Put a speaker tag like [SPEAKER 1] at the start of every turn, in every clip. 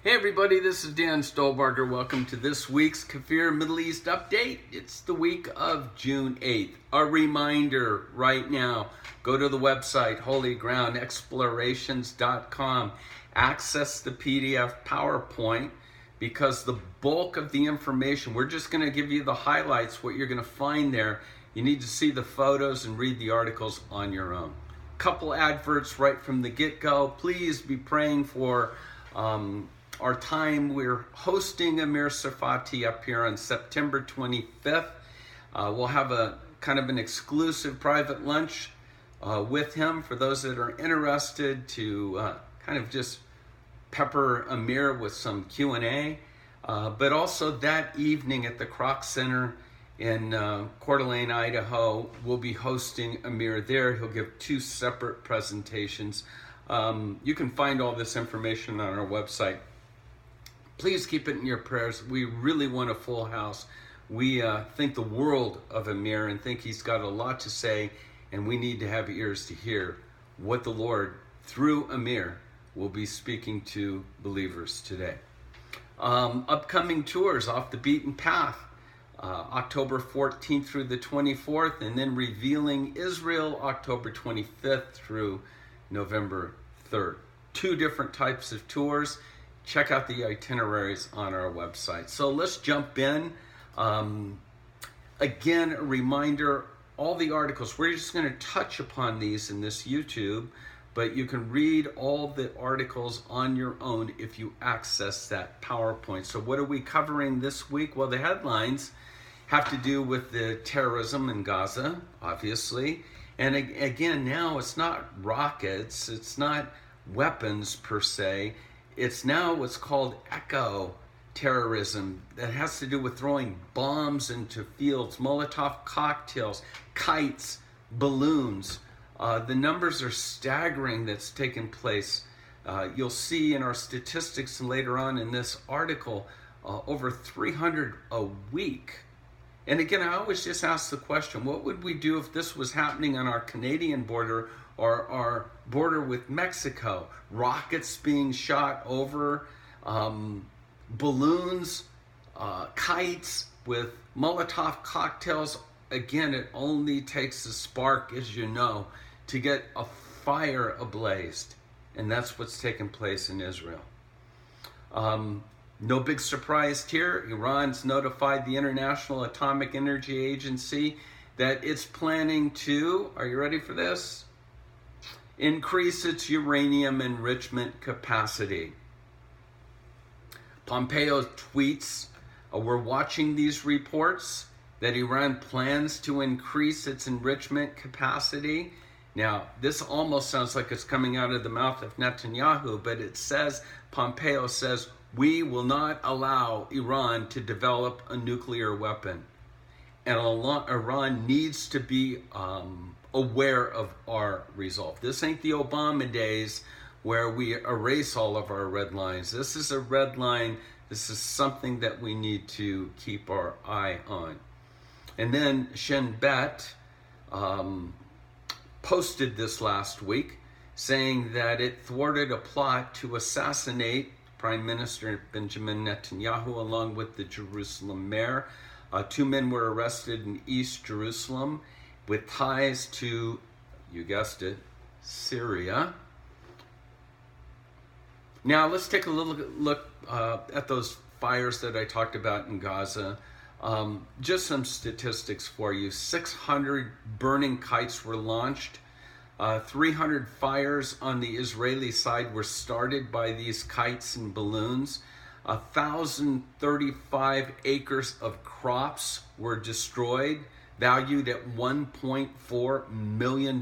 [SPEAKER 1] Hey everybody, this is Dan Stolebarger. Welcome to this week's KFIR Middle East Update. It's the week of June 8th. A reminder right now, go to the website holygroundexplorations.com. Access the PDF PowerPoint because the bulk of the information, we're just going to give you the highlights, what you're going to find there. You need to see the photos and read the articles on your own. Couple adverts right from the get-go. Please be praying for our time. We're hosting Amir Sarfati up here on September 25th. We'll have a kind of an exclusive private lunch with him for those that are interested to kind of just pepper Amir with some Q&A. But also that evening at the Kroc Center in Coeur d'Alene, Idaho, we'll be hosting Amir there. He'll give two separate presentations. You can find all this information on our website. Please keep it in your prayers. We really want a full house. We think the world of Amir and think he's got a lot to say, and we need to have ears to hear what the Lord, through Amir, will be speaking to believers today. Upcoming tours, Off the Beaten Path, October 14th through the 24th, and then Revealing Israel, October 25th through November 3rd. Two different types of tours. Check out the itineraries on our website. So let's jump in. Again, a reminder, all the articles, we're just going to touch upon these in this YouTube, but you can read all the articles on your own if you access that PowerPoint. So what are we covering this week? Well, the headlines have to do with the terrorism in Gaza, obviously. And again, now it's not rockets, it's not weapons per se. It's now what's called eco-terrorism that has to do with throwing bombs into fields, Molotov cocktails, kites, balloons. The numbers are staggering that's taken place. You'll see in our statistics and later on in this article, over 300 a week. And again, I always just ask the question, what would we do if this was happening on our Canadian border or our border with Mexico? Rockets being shot over, balloons, kites with Molotov cocktails. Again, it only takes a spark, as you know, to get a fire ablaze. And that's what's taken place in Israel. No big surprise here. Iran's notified the International Atomic Energy Agency that it's planning to, are you ready for this? Increase its uranium enrichment capacity. Pompeo tweets, we're watching these reports that Iran plans to increase its enrichment capacity. Now, this almost sounds like it's coming out of the mouth of Netanyahu, but it says, Pompeo says, we will not allow Iran to develop a nuclear weapon. And Iran needs to be aware of our resolve. This ain't the Obama days where we erase all of our red lines. This is a red line. This is something that we need to keep our eye on. And then Shin Bet posted this last week saying that it thwarted a plot to assassinate Prime Minister Benjamin Netanyahu along with the Jerusalem mayor. Two men were arrested in East Jerusalem with ties to, you guessed it, Syria. Now let's take a little look at those fires that I talked about in Gaza. Just some statistics for you. 600 burning kites were launched. 300 fires on the Israeli side were started by these kites and balloons. 1,035 acres of crops were destroyed, valued at $1.4 million.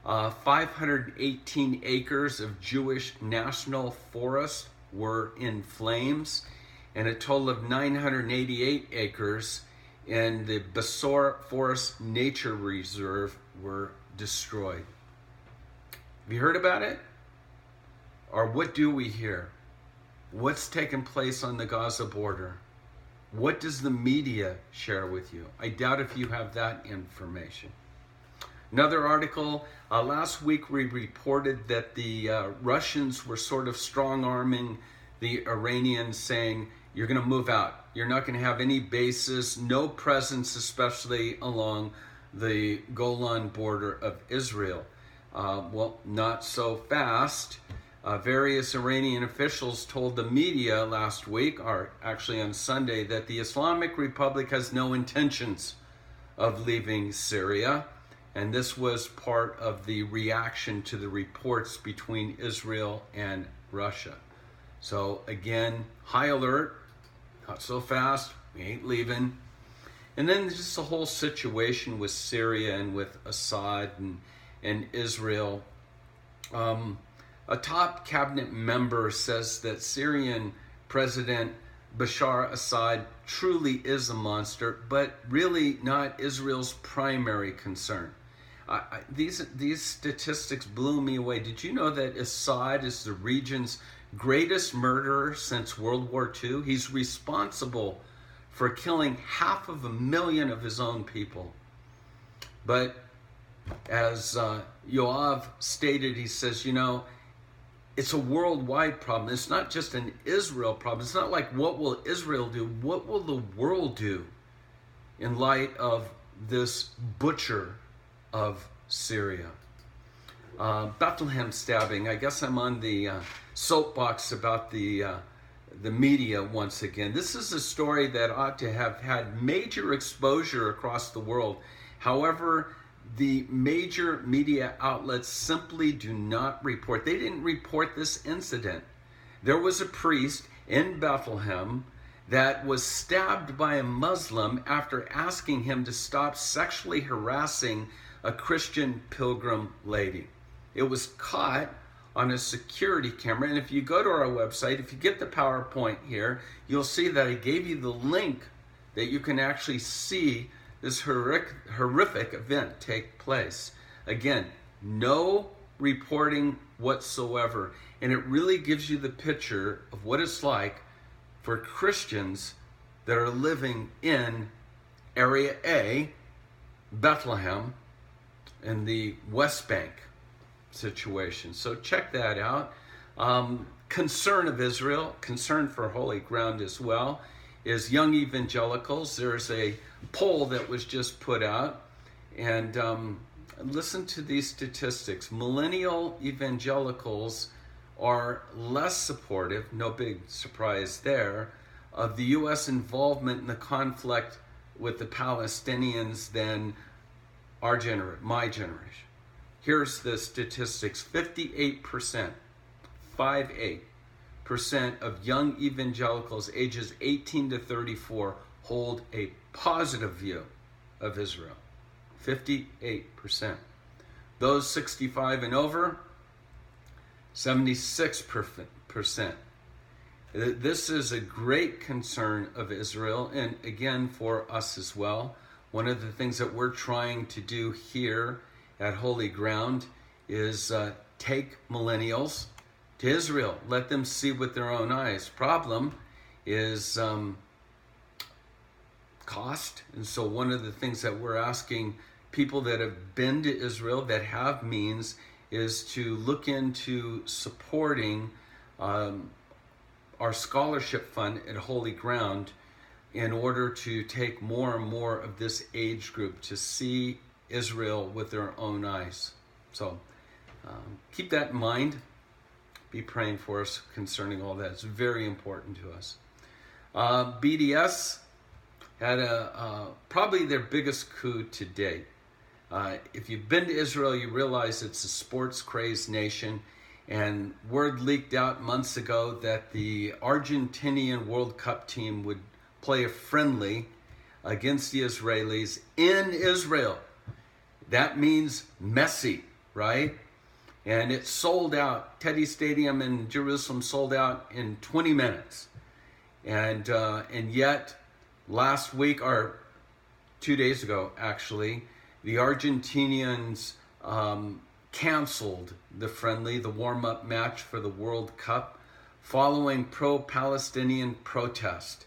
[SPEAKER 1] 518 acres of Jewish national forest were in flames, and a total of 988 acres in the Besor Forest Nature Reserve were destroyed. Have you heard about it? Or what do we hear? What's taken place on the Gaza border? What does the media share with you? I doubt if you have that information. Another article, last week we reported that the Russians were sort of strong-arming the Iranians saying, you're going to move out. You're not going to have any bases, no presence, especially along the Golan border of Israel. Well, not so fast. Various Iranian officials told the media last week, or actually on Sunday, that the Islamic Republic has no intentions of leaving Syria. And this was part of the reaction to the reports between Israel and Russia. So again, high alert, not so fast, we ain't leaving. And then just the whole situation with Syria and with Assad and Israel. A top cabinet member says that Syrian President Bashar Assad truly is a monster, but really not Israel's primary concern. These statistics blew me away. Did you know that Assad is the region's greatest murderer since World War II? He's responsible for killing 500,000 of his own people. But as Yoav stated, he says, it's a worldwide problem. It's not just an Israel problem. It's not like, what will Israel do? What will the world do in light of this butcher of Syria? Bethlehem stabbing. I guess I'm on the soapbox about the media once again. This is a story that ought to have had major exposure across the world. However, the major media outlets simply do not report. They didn't report this incident. There was a priest in Bethlehem that was stabbed by a Muslim after asking him to stop sexually harassing a Christian pilgrim lady. It was caught on a security camera, and if you go to our website, if you get the PowerPoint here, you'll see that I gave you the link that you can actually see this horrific event take place. Again, no reporting whatsoever, and it really gives you the picture of what it's like for Christians that are living in Area A, Bethlehem, and the West Bank situation. So check that out. Concern of Israel, concern for holy ground as well, is young evangelicals. There's a poll that was just put out, and listen to these statistics. Millennial evangelicals are less supportive, no big surprise there, of the U.S. involvement in the conflict with the Palestinians than my generation. Here's the statistics. 58%, 58% of young evangelicals ages 18 to 34 hold a positive view of Israel. 58%. Those 65 and over, 76%. This is a great concern of Israel, and again for us as well. One of the things that we're trying to do here at Holy Ground is take millennials to Israel. Let them see with their own eyes. Problem is cost. And so one of the things that we're asking people that have been to Israel, that have means, is to look into supporting our scholarship fund at Holy Ground in order to take more and more of this age group to see Israel with their own eyes. So keep that in mind. Be praying for us concerning all that. It's very important to us. BDS had probably their biggest coup to date. If you've been to Israel, you realize it's a sports-crazed nation, and word leaked out months ago that the Argentinian World Cup team would play a friendly against the Israelis in Israel. That means messy, right? And it sold out. Teddy Stadium in Jerusalem sold out in 20 minutes. And yet, last week, or 2 days ago, actually, the Argentinians canceled the friendly, the warm-up match for the World Cup, following pro-Palestinian protest,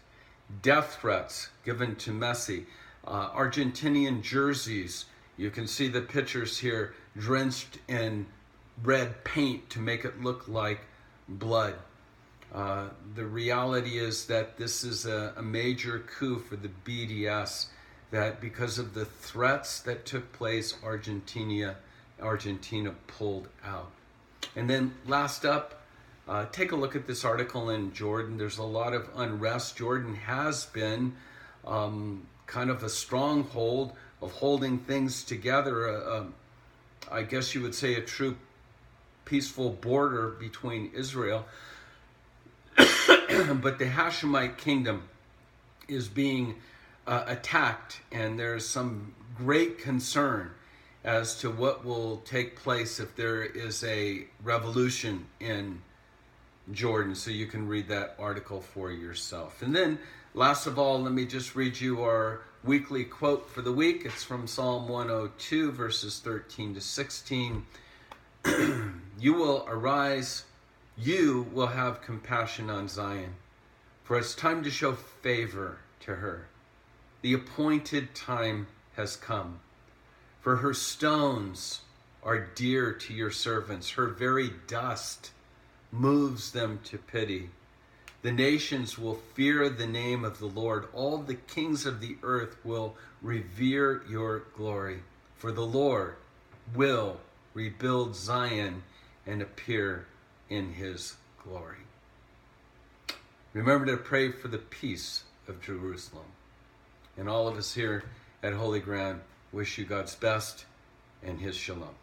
[SPEAKER 1] death threats given to Messi, Argentinian jerseys. You can see the pictures here, drenched in red paint to make it look like blood. The reality is that this is a major coup for the BDS, that because of the threats that took place, Argentina pulled out. And then last up, take a look at this article in Jordan. There's a lot of unrest. Jordan has been kind of a stronghold of holding things together. I guess you would say a true peaceful border between Israel. But the Hashemite kingdom is being attacked, and there's some great concern as to what will take place if there is a revolution in Jordan. So you can read that article for yourself. And then last of all, let me just read you our weekly quote for the week. It's from Psalm 102, verses 13 to 16. You will arise, you will have compassion on Zion, for it's time to show favor to her. The appointed time has come. For her stones are dear to your servants. Her very dust moves them to pity. The nations will fear the name of the Lord. All the kings of the earth will revere your glory. For the Lord will rebuild Zion and appear in his glory. Remember to pray for the peace of Jerusalem. And all of us here at Holy Ground wish you God's best and his shalom.